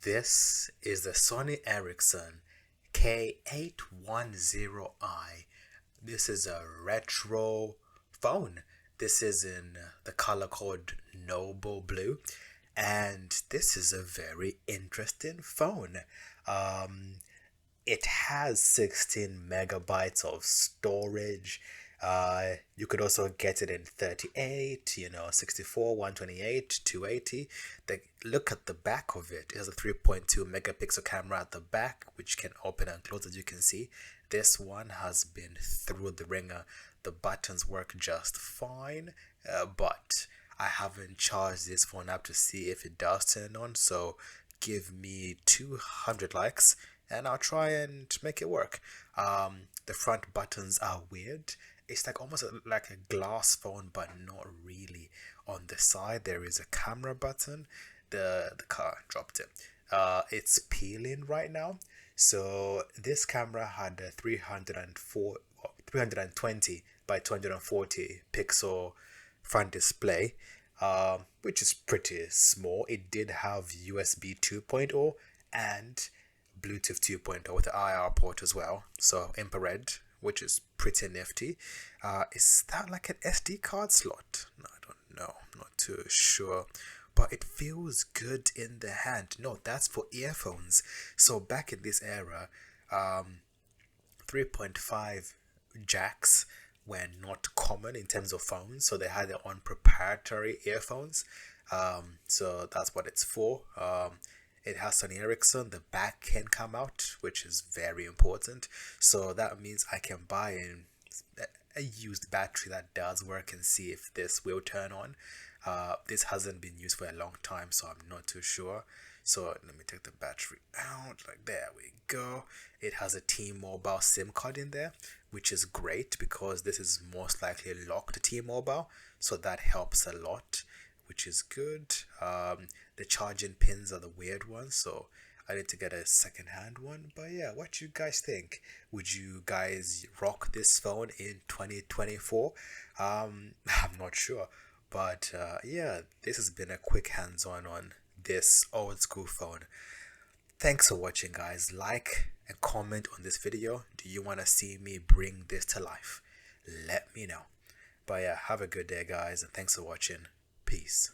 This is the Sony Ericsson K810i. This is a retro phone. This is in the color code Noble Blue, and this is a very interesting phone. It has 16 megabytes of storage. You could also get it in 38, 64, 128, 280. Look at the back of it. It has a 3.2 megapixel camera at the back, which can open and close, as you can see. This one has been through the ringer. The buttons work just fine, but I haven't charged this phone up to see if it does turn on. So give me 200 likes and I'll try and make it work. The front buttons are weird. It's like almost like a glass phone, but not really. On the side there is a camera button. The car dropped it. It's peeling right now. So this camera had a 320 by 240 pixel front display, which is pretty small. It did have USB 2.0 and Bluetooth 2.0 with the IR port as well, so infrared, which is pretty nifty. Is that like an SD card slot? No, I don't know, I'm not too sure, but it feels good in the hand. No, that's for earphones. So back in this era, 3.5 jacks were not common in terms of phones, so they had their own proprietary earphones. So that's what it's for. It has Sony Ericsson. The back can come out, which is very important. So that means I can buy a used battery that does work and see if this will turn on. This hasn't been used for a long time, so I'm not too sure. So let me take the battery out. Like, there we go. It has a T-Mobile SIM card in there, which is great because this is most likely locked to T-Mobile, so that helps a lot, which is good. The charging pins are the weird ones, so I need to get a second-hand one. But yeah, what you guys think? Would you guys rock this phone in 2024? I'm not sure, but yeah, this has been a quick hands-on on this old school phone. Thanks for watching, guys. Like and comment on this video. Do you want to see me bring this to life? Let me know. But yeah, have a good day, guys, and thanks for watching. Peace.